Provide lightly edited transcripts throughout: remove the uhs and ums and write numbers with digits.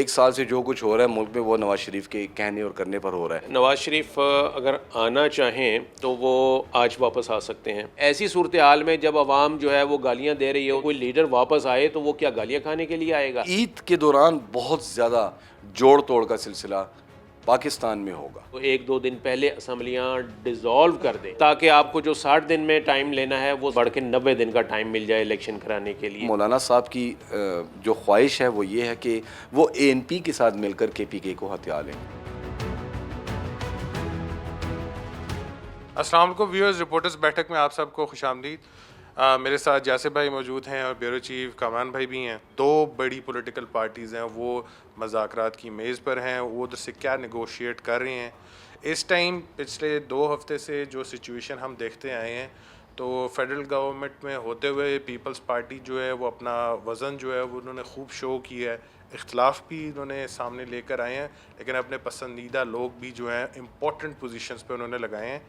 1 साल से जो कुछ हो रहा है मुल्क में वो नवाज शरीफ के कहने और करने पर हो रहा है। नवाज शरीफ अगर आना चाहें तो वो आज वापस आ सकते हैं। ऐसी सूरत हाल में जब आवाम जो है वो गालियां दे रही है, कोई लीडर वापस आए तो वो क्या गालियां खाने के लिए आएगा? ईद के दौरान बहुत ज़्यादा जोड़ तोड़ का सिलसिला पाकिस्तान में होगा। तो 1-2 दिन पहले असम्बलियां डिसॉल्व कर दें ताकि आपको जो 60 दिन में टाइम लेना है वो बढ़ के 90 दिन का टाइम मिल जाए इलेक्शन कराने के लिए। मौलाना साहब की जो ख्वाहिश है वो ये है कि वो ANP के साथ मिलकर KPK को हथिया लें। अस्सलाम वालेकुम व्यूअर्स, रिपोर्टर्स बैठक में आप सबको खुशामदीद। मेरे साथ जासिर भाई मौजूद हैं और ब्यूरो चीफ कामरान भाई भी हैं। दो बड़ी पॉलिटिकल पार्टीज़ हैं, वो मज़ाकरात की मेज़ पर हैं, वो उधर से क्या नेगोशिएट कर रहे हैं। इस टाइम पिछले 2 हफ्ते से जो सिचुएशन हम देखते आए हैं, तो फेडरल गवर्नमेंट में होते हुए पीपल्स पार्टी जो है वो अपना वज़न जो है वो उन्होंने खूब शो किया है। इख्तलाफ भी इन्होंने सामने लेकर आए हैं, लेकिन अपने पसंदीदा लोग भी जो हैं इम्पोर्टेंट पोजीशंस पे उन्होंने लगाए हैं।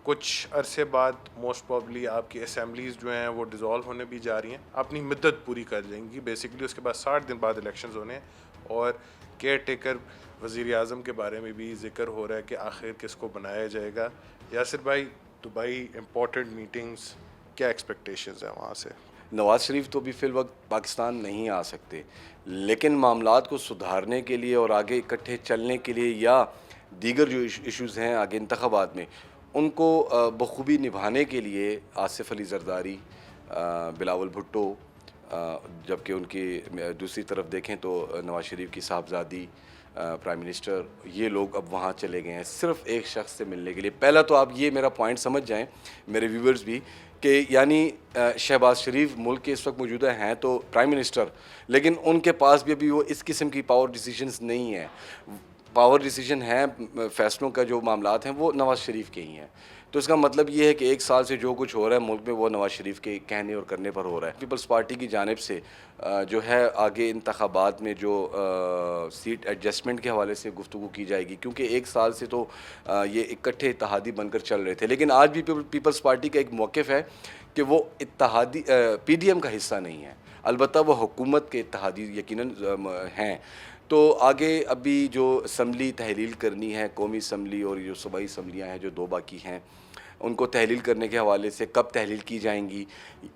कुछ अरसे बाद मोस्ट प्रॉब्ली आपकी असम्बलीज़ जो हैं वो डिज़ोल्व होने भी जा रही हैं, अपनी मुद्दत पूरी कर जाएंगी बेसिकली। उसके बाद 60 दिन बाद इलेक्शंस होने हैं और केयर टेकर वज़ीर आज़म के बारे में भी जिक्र हो रहा है कि आखिर किसको बनाया जाएगा। यासिर भाई, दुबई इम्पोर्टेंट मीटिंग्स, क्या एक्सपेक्टेशंस हैं वहाँ से? नवाज शरीफ तो भी फ़िल वक्त पाकिस्तान नहीं आ सकते, लेकिन मामलात को सुधारने के लिए और आगे इकट्ठे चलने के लिए या दीगर जो इश्यूज़ हैं आगे इंतखाबात में उनको बखूबी निभाने के लिए आसिफ अली जरदारी, बिलावल भुट्टो, जबकि उनकी दूसरी तरफ देखें तो नवाज शरीफ की साहबजादी प्राइम मिनिस्टर, ये लोग अब वहाँ चले गए हैं सिर्फ़ एक शख्स से मिलने के लिए। पहला तो आप ये मेरा पॉइंट समझ जाएं, मेरे व्यूवर्स भी, कि यानी शहबाज शरीफ मुल्क के इस वक्त मौजूदा हैं तो प्राइम मिनिस्टर, लेकिन उनके पास भी अभी वो इस किस्म की पावर डिसीजंस नहीं है। पावर डिसीजन है, फ़ैसलों का जो मामलात हैं वो नवाज़ शरीफ के ही हैं। तो इसका मतलब ये है कि 1 साल से जो कुछ हो रहा है मुल्क में वो नवाज़ शरीफ के कहने और करने पर हो रहा है। पीपल्स पार्टी की जानिब से जो है आगे इंतखाबात में जो सीट एडजस्टमेंट के हवाले से गुफ्तगू की जाएगी, क्योंकि 1 साल से तो ये इकट्ठे इत्तेहादी बनकर चल रहे थे, लेकिन आज भी पीपल्स पार्टी का एक मौक़िफ़ है कि वो इत्तेहादी PDM का हिस्सा नहीं है, अलबत्ता वो हुकूमत के इत्तेहादी यकीनन हैं। तो आगे अभी जो असम्बली तहलील करनी है, कौमी असम्बली और जो सूबाई असम्बलियाँ हैं जो 2 बाकी हैं, उनको तहलील करने के हवाले से कब तहलील की जाएंगी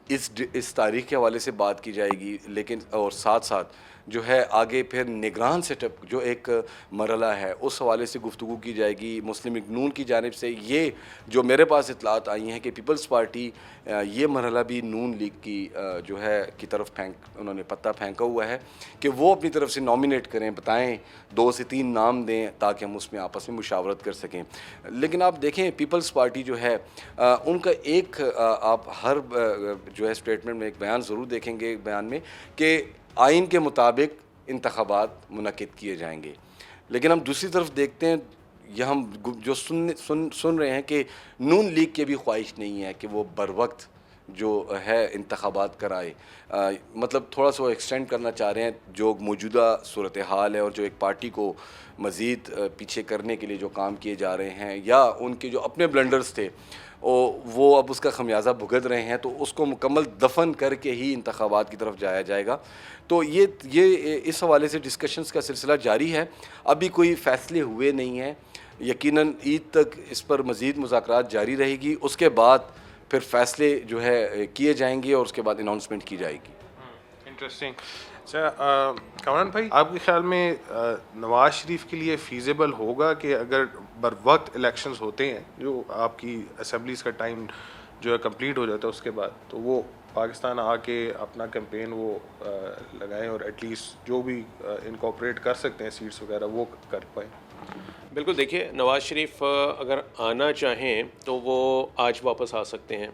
इस तारीख़ के हवाले से बात की जाएगी। लेकिन और साथ साथ जो है आगे फिर निगरान सेटअप जो एक मरहला है उस हवाले से गुफ्तगू की जाएगी। मुस्लिम लीग नून की जानिब से ये जो मेरे पास इतलात आई हैं कि पीपल्स पार्टी ये मरहला भी नून लीग की जो है की तरफ उन्होंने पत्ता फेंका हुआ है कि वो अपनी तरफ से नॉमिनेट करें, बताएं 2 से 3 नाम दें ताकि हम उसमें आपस में मुशावरत कर सकें। लेकिन आप देखें पीपल्स पार्टी जो है उनका एक आप हर जो है स्टेटमेंट में एक बयान ज़रूर देखेंगे, एक बयान में कि आइन के मुताबिक इंतखाबात मुनक़िद किए जाएंगे। लेकिन हम दूसरी तरफ देखते हैं, यह हम जो सुन रहे हैं कि नून लीग की भी ख्वाहिश नहीं है कि वो बर वक्त जो है इंतखाबात कराए। मतलब थोड़ा सा वो एक्सटेंड करना चाह रहे हैं जो मौजूदा सूरत हाल है और जो एक पार्टी को मज़ीद पीछे करने के लिए जो काम किए जा रहे हैं या उनके जो अपने ब्लंडर्स थे वो अब उसका खमियाजा भुगत रहे हैं, तो उसको मुकम्मल दफन करके ही इंतखाबात की तरफ जाया जाएगा। तो ये इस हवाले से डिस्कशंस का सिलसिला जारी है, अभी कोई फ़ैसले हुए नहीं हैं। यकीनन ईद तक इस पर मज़ीद मुज़ाकरात जारी रहेगी, उसके बाद फिर फ़ैसले जो है किए जाएंगे और उसके बाद अनाउंसमेंट की जाएगी। इंटरेस्टिंग। अच्छा कामरान भाई, आपके ख्याल में नवाज शरीफ के लिए फ़ीज़िबल होगा कि अगर बर वक्त इलेक्शंस होते हैं, जो आपकी असम्बलीज़ का टाइम जो है कंप्लीट हो जाता है, उसके बाद तो वो पाकिस्तान आके अपना कैंपेन वो लगाएं और एटलीस्ट जो भी इनकॉर्पोरेट कर सकते हैं सीट्स वगैरह वो कर पाएँ? बिल्कुल, देखिए नवाज शरीफ अगर आना चाहें तो वो आज वापस आ सकते हैं।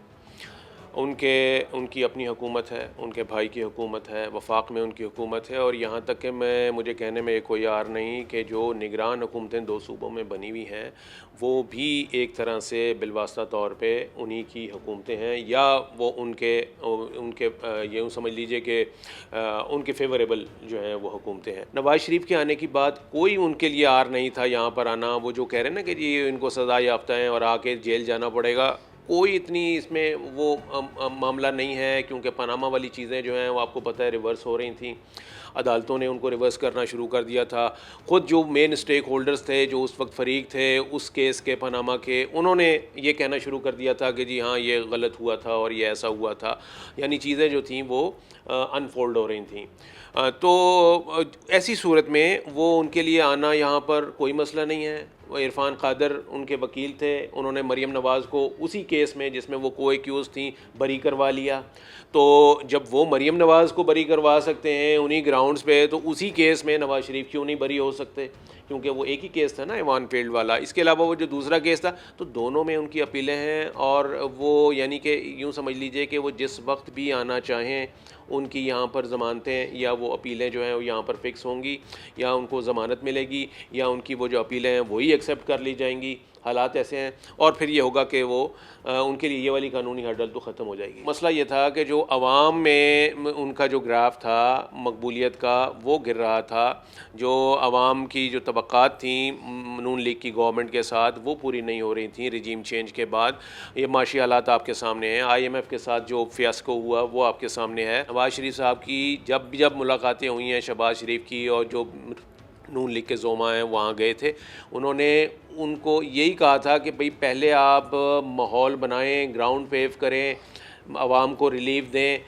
उनकी अपनी हुकूमत है, उनके भाई की हुकूमत है, वफाक में उनकी हुकूमत है, और यहाँ तक कि मुझे कहने में कोई यार नहीं कि जो निगरान हुकूमतें 2 सूबों में बनी हुई हैं वो भी एक तरह से बिलवास्ता तौर पे उन्हीं की हुकूमतें हैं, या वो उनके यूँ समझ लीजिए कि उनके फेवरेबल जो हैं वो हुकूमतें हैं। नवाज शरीफ के आने की बात कोई उनके लिए आर नहीं था यहाँ पर आना। वो जो कह रहे हैं ना कि जी इनको सज़ा याफ्ता हैं और आके जेल जाना पड़ेगा, कोई इतनी इसमें वो मामला नहीं है, क्योंकि पनामा वाली चीज़ें जो हैं वो आपको पता है रिवर्स हो रही थी। अदालतों ने उनको रिवर्स करना शुरू कर दिया था। ख़ुद जो मेन स्टेक होल्डर्स थे, जो उस वक्त फरीक थे उस केस के, पनामा के, उन्होंने ये कहना शुरू कर दिया था कि जी हाँ ये गलत हुआ था और ये ऐसा हुआ था। यानी चीज़ें जो थीं वो अनफोल्ड हो रही थी। तो ऐसी सूरत में वो उनके लिए आना यहाँ पर कोई मसला नहीं है। इरफान कादर उनके वकील थे, उन्होंने मरीम नवाज़ को उसी केस में जिसमें वो को एक्यूज़ थी बरी करवा लिया। तो जब वो मरीम नवाज़ को बरी करवा सकते हैं उन्हीं ग्राउंड्स पे, तो उसी केस में नवाज़ शरीफ क्यों नहीं बरी हो सकते? क्योंकि वो एक ही केस था ना, इवान फील्ड वाला। इसके अलावा वो जो दूसरा केस था, तो दोनों में उनकी अपीलें हैं और वो यानी कि यूँ समझ लीजिए कि वो जिस वक्त भी आना चाहें उनकी यहाँ पर ज़मानतें या वो अपीलें जो हैं वो यहाँ पर फ़िक्स होंगी, या उनको ज़मानत मिलेगी, या उनकी वो जो अपीलें हैं वही एक्सेप्ट कर ली जाएंगी। हालात ऐसे हैं। और फिर ये होगा कि वो उनके लिए ये वाली कानूनी हर्डल तो ख़त्म हो जाएगी। मसला ये था कि जो अवाम में उनका जो ग्राफ था मकबूलियत का वो गिर रहा था, जो अवाम की जो तबक्कात थी नून लीग की गवर्नमेंट के साथ वो पूरी नहीं हो रही थी रिजीम चेंज के बाद। ये माशी हालात आपके सामने हैं। IMF के साथ जो फियास्को हुआ वो आपके सामने है। नवाज़ शरीफ साहब की जब मुलाकातें हुई हैं शहबाज शरीफ की, और जो नून लीग के ज़ोमा हैं वहाँ गए थे, उन्होंने उनको यही कहा था कि भाई पहले आप माहौल बनाएं, ग्राउंड पेव करें, आवाम को रिलीफ दें,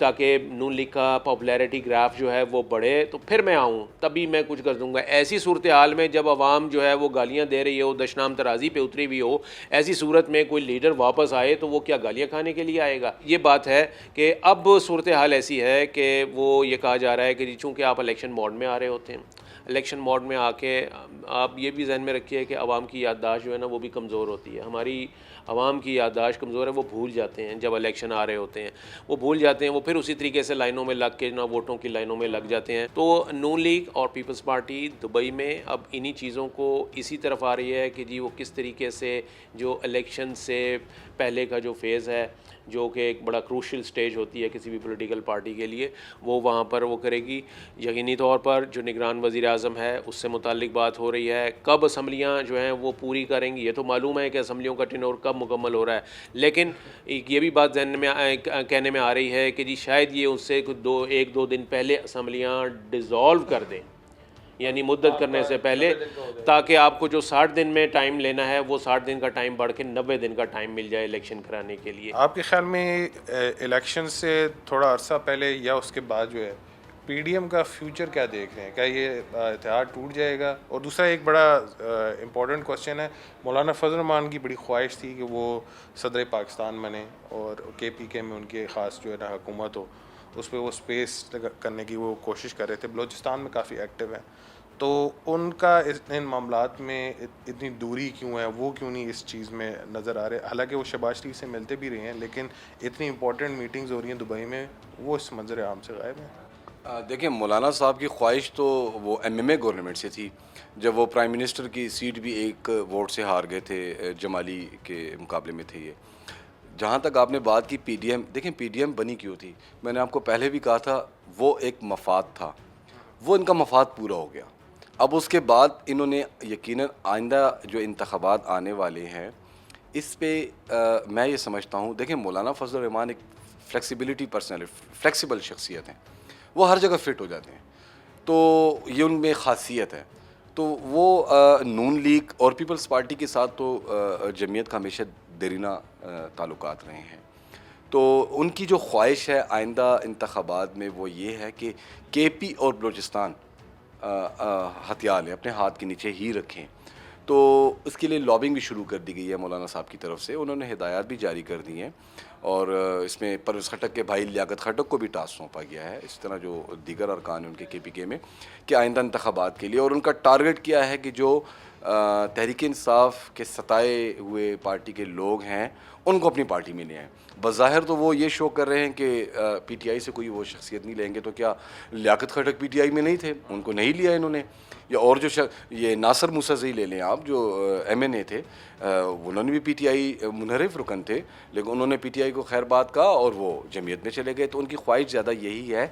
ताकि नून लीग का पॉपुलैरिटी ग्राफ जो है वो बढ़े, तो फिर मैं आऊँ, तभी मैं कुछ कर दूँगा। ऐसी सूरत हाल में जब आवाम जो है वो गालियाँ दे रही हो, दशनाम तराजी पे उतरी हुई हो, ऐसी सूरत में कोई लीडर वापस आए तो वो क्या गालियाँ खाने के लिए आएगा? ये बात है कि अब सूरत हाल ऐसी है कि वो ये कहा जा रहा है कि चूँकि आप इलेक्शन मोड में आ रहे होते हैं, इलेक्शन मोड में आके आप ये भी जहन में रखिए कि आवाम की याददाश्त जो है ना वो भी कमज़ोर होती है। हमारी आवाम की याददाश्त कमज़ोर है, वो भूल जाते हैं जब इलेक्शन आ रहे होते हैं, वो भूल जाते हैं, वो फिर उसी तरीके से लाइनों में लग के ना वोटों की लाइनों में लग जाते हैं। तो नून लीग और पीपल्स पार्टी दुबई में अब इन्हीं चीज़ों को इसी तरफ आ रही है कि जी वो किस तरीके से जो इलेक्शन से पहले का जो फेज़ है, जो कि एक बड़ा क्रूशल स्टेज होती है किसी भी पॉलिटिकल पार्टी के लिए, वो वहाँ पर वो करेगी। यकीनी तौर पर जो निगरान वज़ीर आज़म है उससे मुताल्लिक बात हो रही है, कब असम्बलियाँ जो हैं वो पूरी करेंगी। ये तो मालूम है कि असम्बलियों का टेन्योर कब मुकम्मल हो रहा है, लेकिन ये भी बात जहन में कहने में आ रही है कि जी शायद ये उससे एक दो दिन पहले असम्बलियाँ डिज़ोल्व कर दें, यानी मुद्दत करने से पहले, ताकि आपको जो 60 दिन में टाइम लेना है वो 60 दिन का टाइम बढ़ के 90 दिन का टाइम मिल जाए इलेक्शन कराने के लिए। आपके ख्याल में इलेक्शन से थोड़ा अरसा पहले या उसके बाद जो है PDM का फ्यूचर क्या देख रहे हैं? क्या ये इत्तेहाद टूट जाएगा? और दूसरा एक बड़ा इम्पोर्टेंट क्वेश्चन है, मौलाना फजल रहमान की बड़ी ख्वाहिश थी कि वो सदर पाकिस्तान बने और KPK में उनकी ख़ास जो है ना हुकूमत हो, उस पर वो स्पेस करने की वो कोशिश कर रहे थे। बलूचिस्तान में काफ़ी एक्टिव हैं, तो उनका इन मामलात में इतनी दूरी क्यों है? वो क्यों नहीं इस चीज़ में नज़र आ रहे? हालांकि वो शहबाज शरीफ से मिलते भी रहे हैं, लेकिन इतनी इंपॉर्टेंट मीटिंग्स हो रही हैं दुबई में, वो इस मंजर आम से गायब हैं। देखिए, मौलाना साहब की ख्वाहिश तो वो MMA गवर्नमेंट से थी, जब वो प्राइम मिनिस्टर की सीट भी एक वोट से हार गए थे, जमाली के मुकाबले में थे ये। जहाँ तक आपने बात की PDM, देखें PDM बनी क्यों थी? मैंने आपको पहले भी कहा था, वो एक मफाद था, वो इनका मफाद पूरा हो गया। अब उसके बाद इन्होंने यकीनन आइंदा जो इंतख़ाबात आने वाले हैं इस पे मैं ये समझता हूँ, देखें मौलाना फजल रहमान एक फ्लेक्सिबल शख्सियत हैं, वो हर जगह फ़िट हो जाते हैं, तो ये उनमें ख़ासियत है। तो वो नून लीग और पीपल्स पार्टी के साथ तो जमीयत का हमेशा देरीना ताल्लुकात रहे हैं, तो उनकी जो ख्वाहिश है आइंदा इंतख़ाबात में वो ये है कि KP और बलूचिस्तान हथियार लें, अपने हाथ के नीचे ही रखें। तो इसके लिए लॉबिंग भी शुरू कर दी गई है मौलाना साहब की तरफ से, उन्होंने हिदायत भी जारी कर दी हैं, और इसमें परवेज़ खटक के भाई लियाकत खटक को भी टास्क सौंपा गया है, इस तरह जो दीगर अरकान हैं उनके KPK में, कि आइंदा इंतख़ाबात के लिए। और उनका टारगेट क्या है कि जो तहरीक इंसाफ के सताए हुए पार्टी के लोग हैं उनको अपनी पार्टी में ले आएँ। बज़ाहिर तो वो ये शो कर रहे हैं कि PTI से कोई वो शख्सियत नहीं लेंगे, तो क्या लियाकत खटक PTI में नहीं थे, उनको नहीं लिया इन्होंने? या और जो ये नासर मूसा से ही ले लें आप, जो MNA थे, उन्होंने भी PTI मुनहरिफ रुकन थे, लेकिन उन्होंने PTI को खैर बात कहा और वो जमीयत में चले गए। तो उनकी ख्वाहिश ज़्यादा यही है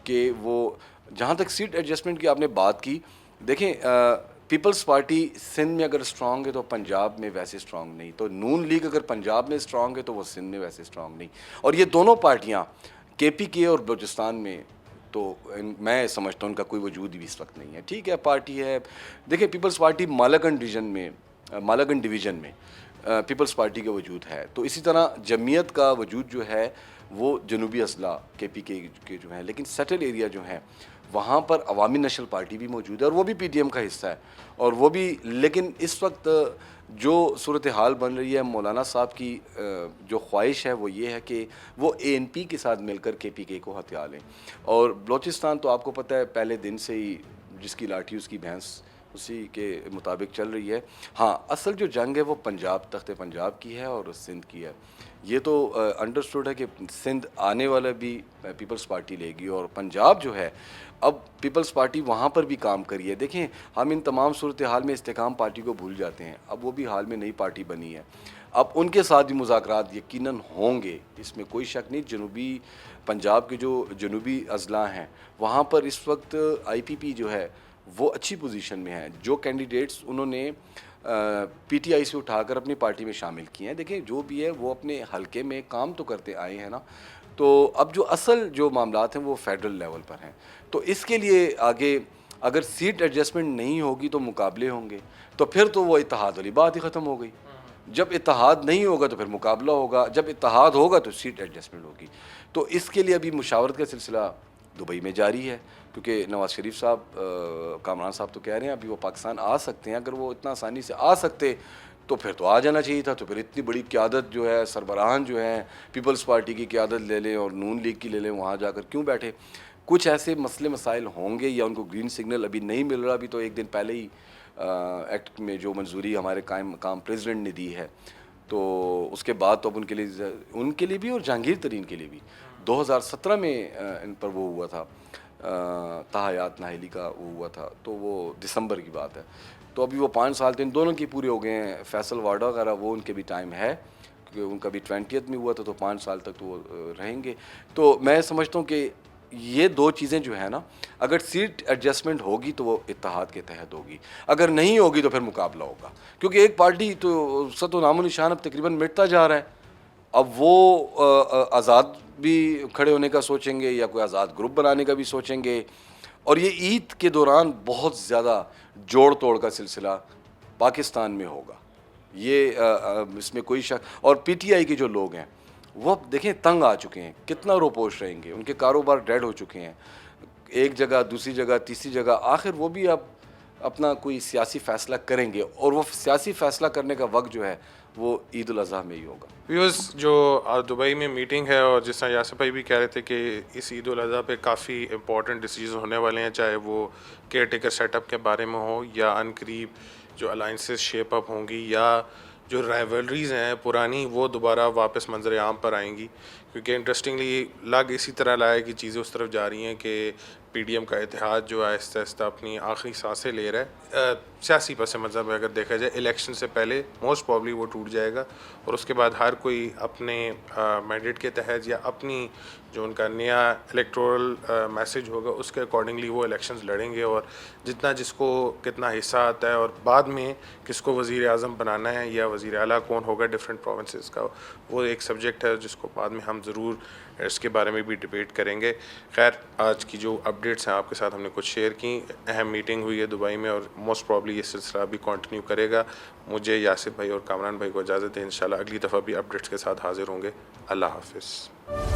कि वो, जहाँ तक सीट एडजस्टमेंट की आपने बात की, देखें पीपल्स पार्टी सिंध में अगर स्ट्रॉन्ग है तो पंजाब में वैसे स्ट्रॉन्ग नहीं, तो नून लीग अगर पंजाब में स्ट्रॉन्ग है तो वो सिंध में वैसे स्ट्रॉन्ग नहीं। और ये दोनों पार्टियाँ KPK और बलूचिस्तान में तो मैं समझता हूँ उनका कोई वजूद भी इस वक्त नहीं है। ठीक है, पार्टी है, देखिए पीपल्स पार्टी मालागन डिवीज़न में पीपल्स पार्टी का वजूद है, तो इसी तरह जमीयत का वजूद जो है वो जनूबी अजला KPK के जो है, लेकिन सेटल एरिया जो है वहाँ पर अवामी नेशनल पार्टी भी मौजूद है और वो भी PDM का हिस्सा है और वो भी, लेकिन इस वक्त जो सूरत हाल बन रही है, मौलाना साहब की जो ख्वाहिश है वो ये है कि वो ANP के साथ मिलकर KPK को हथिया लें। और बलूचिस्तान तो आपको पता है पहले दिन से ही जिसकी लाठी उसकी भैंस, उसी के मुताबिक चल रही है। हाँ, असल जो जंग है वो पंजाब, तख्त पंजाब की है और सिंध की है। ये तो अंडरस्टूड है कि सिंध आने वाला भी पीपल्स पार्टी लेगी और पंजाब जो है अब पीपल्स पार्टी वहाँ पर भी काम करी है। देखें, हम इन तमाम सूरत हाल में इस्तेकाम पार्टी को भूल जाते हैं, अब वो भी हाल में नई पार्टी बनी है, अब उनके साथ भी मुज़ाकरात यकीनन होंगे, इसमें कोई शक नहीं। जनूबी पंजाब के जो जनूबी अजला हैं वहाँ पर इस वक्त IPP जो है वो अच्छी पोजीशन में है। जो कैंडिडेट्स उन्होंने PTI से उठाकर अपनी पार्टी में शामिल किए हैं, देखिए जो भी है वो अपने हलके में काम तो करते आए हैं ना, तो अब जो असल जो मामलात हैं वो फेडरल लेवल पर हैं। तो इसके लिए आगे अगर सीट एडजस्टमेंट नहीं होगी तो मुकाबले होंगे, तो फिर तो वो इत्तेहाद वाली बात ही ख़त्म हो गई। जब इत्तेहाद नहीं होगा तो फिर मुकाबला होगा, जब इत्तेहाद होगा तो सीट एडजस्टमेंट होगी। तो इसके लिए अभी मुशावरत का सिलसिला दुबई में जारी है, क्योंकि नवाज़ शरीफ साहब, कामरान साहब तो कह रहे हैं अभी वो पाकिस्तान आ सकते हैं। अगर वो इतना आसानी से आ सकते तो फिर तो आ जाना चाहिए था, तो फिर इतनी बड़ी क़यादत जो है, सरबराहान जो हैं पीपल्स पार्टी की क़यादत ले लें और नून लीग की ले लें, वहाँ जाकर क्यों बैठे। कुछ ऐसे मसले मसाइल होंगे या उनको ग्रीन सिग्नल अभी नहीं मिल रहा। अभी तो एक दिन पहले ही एक्ट में जो मंजूरी हमारे काम प्रेसिडेंट ने दी है, तो उसके बाद तो अब उनके लिए भी और जहांगीर तरीन के लिए भी 2017 में इन पर वो हुआ था, ताहयात नाहली का वो हुआ था, तो वो दिसंबर की बात है। तो अभी वो 5 साल तो इन दोनों की पूरे हो गए हैं। फैसल वाडा वगैरह वो उनके भी टाइम है, क्योंकि उनका भी 20th में हुआ था, तो 5 साल तक तो वो रहेंगे। तो मैं समझता हूँ कि ये दो चीज़ें जो है ना, अगर सीट एडजस्टमेंट होगी तो वो इत्तेहाद के तहत होगी, अगर नहीं होगी तो फिर मुकाबला होगा, क्योंकि एक पार्टी तो उसका तो नामो निशान अब तकरीबन मिटता जा रहा है। अब वो आज़ाद भी खड़े होने का सोचेंगे या कोई आज़ाद ग्रुप बनाने का भी सोचेंगे, और ये ईद के दौरान बहुत ज़्यादा जोड़ तोड़ का सिलसिला पाकिस्तान में होगा, ये इसमें कोई शक। और PTI के जो लोग हैं वो अब देखें तंग आ चुके हैं, कितना रोपोश रहेंगे, उनके कारोबार डेड हो चुके हैं, एक जगह दूसरी जगह तीसरी जगह, आखिर वो भी अब अपना कोई सियासी फ़ैसला करेंगे, और वो सियासी फ़ैसला करने का वक्त जो है वो ईद उल अज़हा में ही होगा। व्यूअर्स, जो दुबई में मीटिंग है और जिस तरह यासिर भाई भी कह रहे थे कि इस ईद उल अज़हा पे काफ़ी इंपॉर्टेंट डिसीजन होने वाले हैं, चाहे वो केयर टेकर सेटअप के बारे में हो या अनकरीब जो अलाइंसेस शेप अप होंगी या जो राइवलरीज़ हैं पुरानी वो दोबारा वापस मंजर आम पर आएंगी, क्योंकि इंटरेस्टिंगली लग इसी तरह लाया कि चीज़ें उस तरफ जा रही हैं कि PDM का इतिहाद जो आहिस्ता आहिस्ता अपनी आखिरी सांसें ले रहा है। सियासी पस मंज़र में अगर देखा जाए इलेक्शन से पहले मोस्ट प्रॉब्ली वो टूट जाएगा, और उसके बाद हर कोई अपने मैंडेट के तहत या अपनी जो उनका नया इलेक्टोरल मैसेज होगा उसके अकॉर्डिंगली वो इलेक्शंस लड़ेंगे, और जितना जिसको कितना हिस्सा आता है और बाद में किसको वज़ीर आज़म बनाना है या वज़ीर आला कौन होगा डिफरेंट प्रोविंसेस का, वो एक सब्जेक्ट है जिसको बाद में हम ज़रूर इसके बारे में भी डिबेट करेंगे। खैर, आज की जो अपडेट्स हैं आपके साथ हमने कुछ शेयर की। अहम मीटिंग हुई है दुबई में और मोस्ट प्रॉब्ली ये सिलसिला भी कंटिन्यू करेगा। मुझे यासिर भाई और कामरान भाई को इजाज़त है, इंशाल्लाह अगली दफ़ा भी अपडेट्स के साथ हाजिर होंगे। अल्लाह हाफिज़।